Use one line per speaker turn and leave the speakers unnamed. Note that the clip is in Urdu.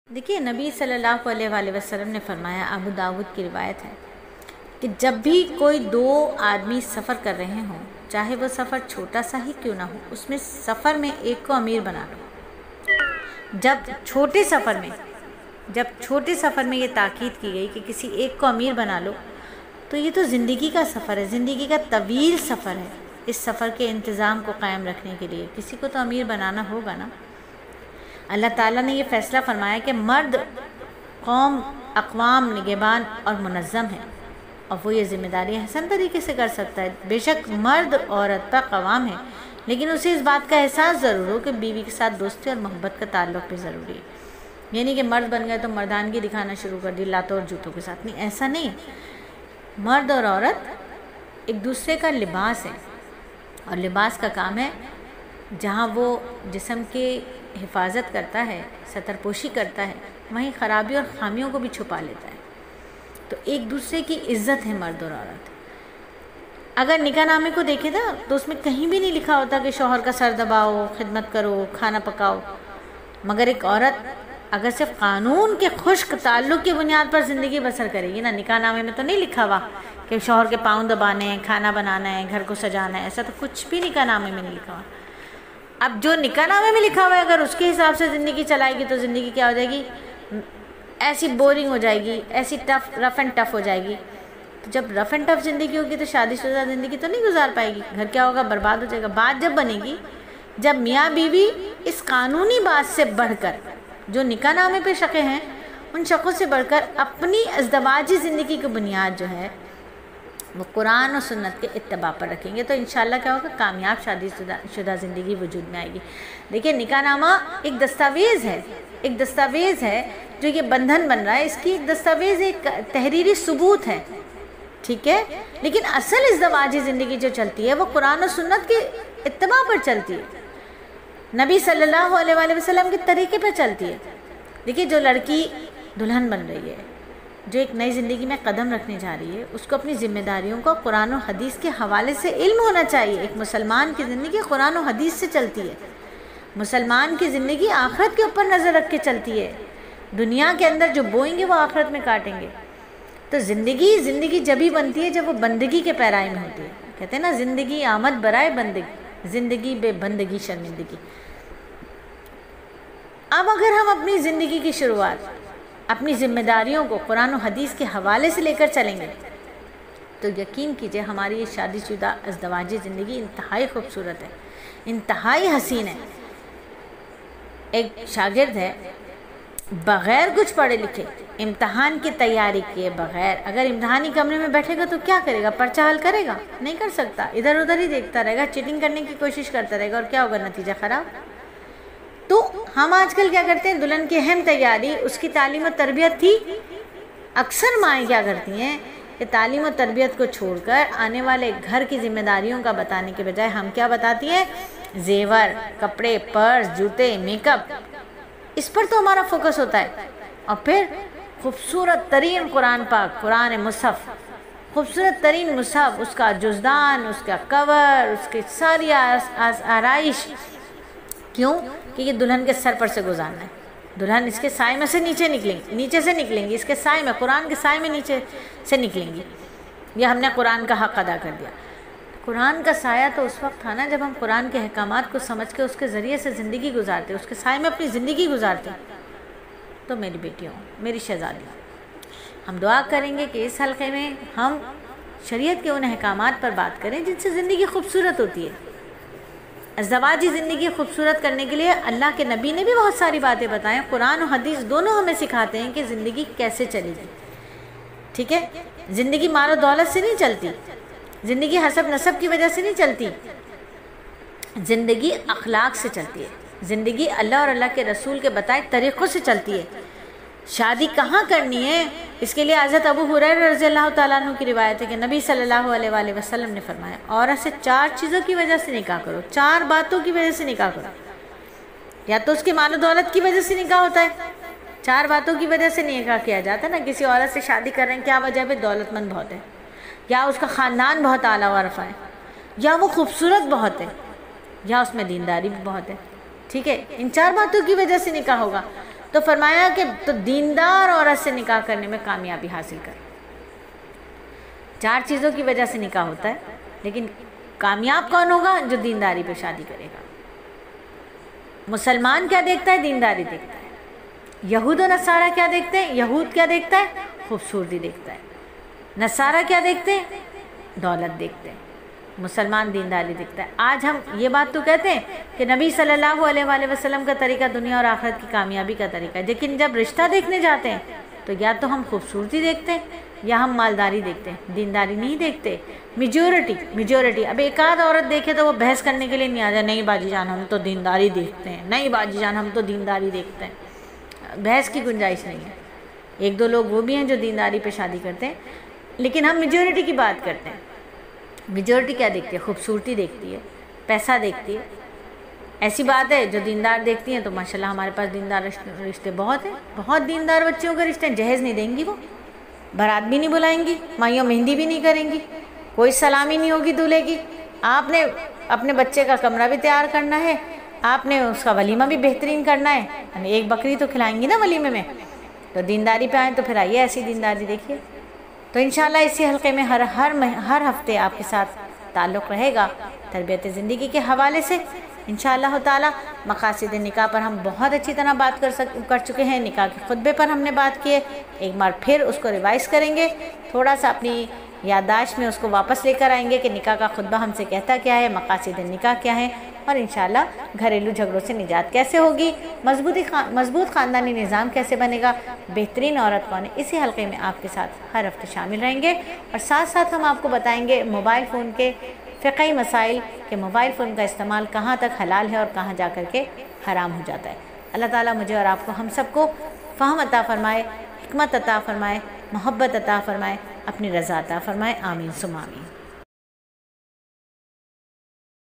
دیکھیے نبی صلی اللہ علیہ وآلہ وسلم نے فرمایا، ابو داود کی روایت ہے کہ جب بھی کوئی دو آدمی سفر کر رہے ہوں، چاہے وہ سفر چھوٹا سا ہی کیوں نہ ہو، اس میں سفر میں ایک کو امیر بنا لو۔ جب چھوٹے سفر میں یہ تاکید کی گئی کہ کسی ایک کو امیر بنا لو، تو یہ تو زندگی کا سفر ہے، زندگی کا طویل سفر ہے۔ اس سفر کے انتظام کو قائم رکھنے کے لیے کسی کو تو امیر بنانا ہوگا نا۔ اللہ تعالیٰ نے یہ فیصلہ فرمایا کہ مرد اقوام نگہبان اور منظم ہے، اور وہ یہ ذمہ داری حسن طریقے سے کر سکتا ہے۔ بے شک مرد عورت پر قوام ہے، لیکن اسے اس بات کا احساس ضرور ہو کہ بیوی کے ساتھ دوستی اور محبت کا تعلق بھی ضروری ہے۔ یعنی کہ مرد بن گئے تو مردانگی دکھانا شروع کر دی لاتوں اور جوتوں کے ساتھ، نہیں، ایسا نہیں۔ مرد اور عورت ایک دوسرے کا لباس ہے، اور لباس کا کام ہے جہاں وہ جسم کے حفاظت کرتا ہے، ستر پوشی کرتا ہے، وہیں خرابی اور خامیوں کو بھی چھپا لیتا ہے۔ تو ایک دوسرے کی عزت ہے مرد اور عورت۔ اگر نکاح نامے کو دیکھے نا تو اس میں کہیں بھی نہیں لکھا ہوتا کہ شوہر کا سر دباؤ، خدمت کرو، کھانا پکاؤ، مگر ایک عورت اگر صرف قانون کے خشک تعلق کی بنیاد پر زندگی بسر کرے گی نا، نکاح نامے میں تو نہیں لکھا ہوا کہ شوہر کے پاؤں دبانے ہیں، کھانا بنانا ہے، گھر کو سجانا ہے، ایسا تو کچھ بھی نکاح نامے میں نہیں لکھا ہوا۔ اب جو نکاح نامے میں لکھا ہوا ہے اگر اس کے حساب سے زندگی چلائے گی تو زندگی کیا ہو جائے گی؟ ایسی بورنگ ہو جائے گی، ایسی رف اینڈ ٹف ہو جائے گی۔ تو جب رف اینڈ ٹف زندگی ہوگی تو شادی شدہ زندگی تو نہیں گزار پائے گی، گھر کیا ہوگا؟ برباد ہو جائے گا۔ بات جب بنے گی جب میاں بیوی اس قانونی بات سے بڑھ کر، جو نکاح نامے پہ شقیں ہیں ان شقوں سے بڑھ کر اپنی ازدواجی زندگی کی بنیاد جو ہے وہ قرآن و سنت کے اتباع پر رکھیں گے، تو انشاءاللہ کیا ہوگا؟ کامیاب شادی شدہ زندگی وجود میں آئے گی۔ دیکھیں نکاح نامہ ایک دستاویز ہے جو یہ بندھن بن رہا ہے، اس کی ایک دستاویز، ایک تحریری ثبوت ہے، ٹھیک ہے، لیکن اصل ازدواجی زندگی جو چلتی ہے وہ قرآن و سنت کے اتباع پر چلتی ہے، نبی صلی اللہ علیہ وآلہ وسلم کے طریقے پر چلتی ہے۔ دیکھیے جو لڑکی دلہن بن رہی ہے، جو ایک نئی زندگی میں قدم رکھنے جا رہی ہے، اس کو اپنی ذمہ داریوں کو قرآن و حدیث کے حوالے سے علم ہونا چاہیے۔ ایک مسلمان کی زندگی قرآن و حدیث سے چلتی ہے، مسلمان کی زندگی آخرت کے اوپر نظر رکھ کے چلتی ہے۔ دنیا کے اندر جو بوئیں گے وہ آخرت میں کاٹیں گے۔ تو زندگی جب ہی بنتی ہے جب وہ بندگی کے پیرائی میں ہوتی ہے۔ کہتے ہیں نا زندگی آمد برائے بندگی، زندگی بے بندگی شرمندگی۔ اب اگر ہم اپنی زندگی کی شروعات اپنی ذمہ داریوں کو قرآن و حدیث کے حوالے سے لے کر چلیں گے تو یقین کیجئے ہماری یہ شادی شدہ ازدواجی زندگی انتہائی خوبصورت ہے، انتہائی حسین ہے۔ ایک شاگرد ہے، بغیر کچھ پڑھے لکھے، امتحان کی تیاری کیے بغیر اگر امتحانی کمرے میں بیٹھے گا تو کیا کرے گا؟ پرچہ حل کرے گا؟ نہیں کر سکتا، ادھر ادھر ہی دیکھتا رہے گا، چیٹنگ کرنے کی کوشش کرتا رہے گا، اور کیا ہوگا؟ نتیجہ خراب۔ تو ہم آج کل کیا کرتے ہیں؟ دلہن کی اہم تیاری اس کی تعلیم و تربیت تھی۔ اکثر مائیں کیا کرتی ہیں کہ تعلیم و تربیت کو چھوڑ کر آنے والے گھر کی ذمہ داریوں کا بتانے کے بجائے ہم کیا بتاتی ہیں؟ زیور، کپڑے، پرس، جوتے، میک اپ، اس پر تو ہمارا فوکس ہوتا ہے۔ اور پھر خوبصورت ترین قرآن پاک، قرآن مصحف، خوبصورت ترین مصحف، اس کا جزدان، اس کا کور، اس کی ساری آرائش، کیوں کہ یہ دلہن کے سر پر سے گزارنا ہے۔ دلہن اس کے سائے میں سے نیچے سے نکلیں گی، اس کے سائے میں، قرآن کے سائے میں نیچے سے نکلیں گی۔ یہ ہم نے قرآن کا حق ادا کر دیا۔ قرآن کا سایہ تو اس وقت تھا نا جب ہم قرآن کے احکامات کو سمجھ کے اس کے ذریعے سے زندگی گزارتے، اس کے سائے میں اپنی زندگی گزارتے۔ تو میری بیٹیوں، میری شہزادی، ہم دعا کریں گے کہ اس حلقے میں ہم شریعت کے ان احکامات پر بات کریں جن سے زندگی خوبصورت ہوتی ہے۔ ازدواجی زندگی خوبصورت کرنے کے لیے اللہ کے نبی نے بھی بہت ساری باتیں بتائیں، قرآن و حدیث دونوں ہمیں سکھاتے ہیں کہ زندگی کیسے چلے گی، ٹھیک ہے؟ زندگی مال و دولت سے نہیں چلتی، زندگی حسب نسب کی وجہ سے نہیں چلتی، زندگی اخلاق سے چلتی ہے، زندگی اللہ اور اللہ کے رسول کے بتائے طریقوں سے چلتی ہے۔ شادی کہاں کرنی ہے؟ اس کے لیے حضرت ابو ہریرہ رضی اللہ تعالیٰ عنہ کی روایت ہے کہ نبی صلی اللہ علیہ وآلہ وسلم نے فرمایا، عورت سے 4 چیزوں کی وجہ سے نکاح کرو، 4 باتوں کی وجہ سے نکاح کرو۔ یا تو اس کے مال و دولت کی وجہ سے نکاح ہوتا ہے، 4 باتوں کی وجہ سے نکاح کیا جاتا ہے نا۔ کسی عورت سے شادی کر رہے ہیں، کیا وجہ ہے؟ دولت مند بہت ہے، یا اس کا خاندان بہت اعلیٰ و رفع ہے، یا وہ خوبصورت بہت ہے، یا اس میں دینداری بھی بہت ہے، ٹھیک ہے؟ ان 4 باتوں کی وجہ سے نکاح ہوگا۔ تو فرمایا کہ تو دیندار عورت سے نکاح کرنے میں کامیابی حاصل کر۔ 4 چیزوں کی وجہ سے نکاح ہوتا ہے، لیکن کامیاب کون ہوگا؟ جو دینداری پہ شادی کرے گا۔ مسلمان کیا دیکھتا ہے؟ دینداری دیکھتا ہے۔ یہود و نصارہ کیا دیکھتے ہیں؟ یہود کیا دیکھتا ہے؟ خوبصورتی دیکھتا ہے۔ نصارہ کیا دیکھتے ہیں؟ دولت دیکھتے ہیں۔ مسلمان دینداری دیکھتا ہے۔ آج ہم یہ بات تو کہتے ہیں کہ نبی صلی اللہ علیہ وآلہ وسلم کا طریقہ دنیا اور آخرت کی کامیابی کا طریقہ ہے، لیکن جب رشتہ دیکھنے جاتے ہیں تو یا تو ہم خوبصورتی دیکھتے ہیں یا ہم مالداری دیکھتے ہیں، دینداری نہیں دیکھتے۔ میجورٹی اب ایک آدھ عورت دیکھے تو وہ بحث کرنے کے لیے نہیں آ جائے، نہیں باجی جان ہم تو دینداری دیکھتے ہیں، نہیں باجی جان ہم تو دینداری دیکھتے ہیں۔ بحث کی گنجائش نہیں ہے۔ 1-2 لوگ وہ بھی ہیں جو دینداری پہ شادی کرتے ہیں، لیکن ہم میجورٹی کی بات کرتے ہیں۔ میجورٹی کیا دیکھتی ہے؟ خوبصورتی دیکھتی ہے، پیسہ دیکھتی ہے۔ ایسی بات ہے جو دیندار دیکھتی ہیں تو ماشاءاللہ ہمارے پاس دیندار رشتے بہت ہیں، بہت دیندار بچوں کے رشتے ہیں۔ جہیز نہیں دیں گی، وہ بارات بھی نہیں بلائیں گی، مائیوں مہندی بھی نہیں کریں گی، کوئی سلامی نہیں ہوگی دولہے کی۔ آپ نے اپنے بچے کا کمرہ بھی تیار کرنا ہے، آپ نے اس کا ولیمہ بھی بہترین کرنا ہے، یعنی 1 بکری تو کھلائیں گی نا ولیمے میں۔ تو دینداری پہ آئیں تو پھر آئیے ایسی دینداری دیکھیے۔ تو انشاءاللہ اسی حلقے میں ہر ہفتے آپ کے ساتھ تعلق رہے گا تربیت زندگی کے حوالے سے انشاءاللہ تعالی۔ مقاصد نکاح پر ہم بہت اچھی طرح بات کر چکے ہیں، نکاح کے خطبے پر ہم نے بات کی ہے، ایک بار پھر اس کو ریوائز کریں گے، تھوڑا سا اپنی یادداشت میں اس کو واپس لے کر آئیں گے کہ نکاح کا خطبہ ہم سے کہتا کیا ہے، مقاصد نکاح کیا ہے، اور انشاءاللہ گھریلو جھگڑوں سے نجات کیسے ہوگی، مضبوط خاندانی نظام کیسے بنے گا، بہترین عورت کون ہے، اسی حلقے میں آپ کے ساتھ ہر ہفتے شامل رہیں گے۔ اور ساتھ ساتھ ہم آپ کو بتائیں گے موبائل فون کے فقہی مسائل، کہ موبائل فون کا استعمال کہاں تک حلال ہے اور کہاں جا کر کے حرام ہو جاتا ہے۔ اللہ تعالیٰ مجھے اور آپ کو ہم سب کو فہم عطا فرمائے، حکمت عطا فرمائے، محبت عطا فرمائے، اپنی رضا عطا فرمائے، آمین ثم آمین۔